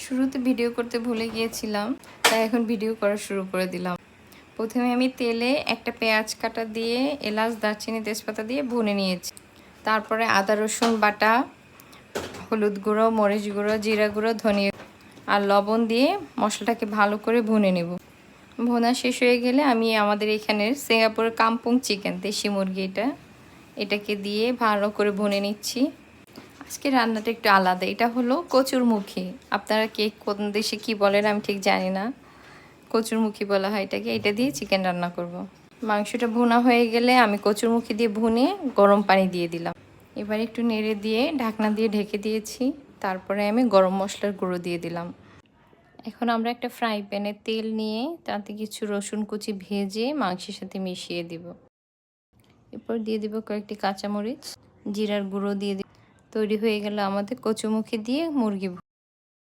শুরুতে ভিডিও করতে ভুলে গিয়েছিলাম, তাই এখন ভিডিও করা শুরু করে দিলাম। প্রথমে আমি তেলে একটা পেঁয়াজ কাটা দিয়ে এলাচ, দারচিনি, তেজপাতা দিয়ে ভুনে নিয়েছি। তারপরে আদা রসুন বাটা, হলুদ গুঁড়ো, মরিচ গুঁড়ো, জিরা গুঁড়ো, ধনিয়া আর লবণ দিয়ে মশলাটাকে ভালো করে ভুনে নেব। ভুনা শেষ হয়ে গেলে আমি আমাদের এখানের সিঙ্গাপুরের কামপুং চিকেন, দেশি মুরগি, এটাকে দিয়ে ভালো করে ভুনে নিচ্ছি। আজকে রান্নাটা একটু আলাদা। এটা হলো কচুরমুখী। আপনারা কে কোন দেশে কি বলেন আমি ঠিক জানি না। কচুরমুখী বলা হয় এটাকে। এটা দিয়ে চিকেন রান্না করব। মাংসটা ভুনা হয়ে গেলে আমি কচুরমুখী দিয়ে ভুনে গরম পানি দিয়ে দিলাম। এবার একটু নেড়ে দিয়ে ঢাকনা দিয়ে ঢেকে দিয়েছি। তারপরে আমি গরম মশলার গুঁড়ো দিয়ে দিলাম। এখন আমরা একটা ফ্রাই প্যানে তেল নিয়ে তাতে কিছু রসুন কুচি ভেজে মাংসের সাথে মিশিয়ে দিব। এরপর দিয়ে দিব কয়েকটি কাঁচামরিচ, জিরার গুঁড়ো দিয়ে দিব। তৈরি হয়ে গেল আমাদের কচুরমুখী দিয়ে মুরগি।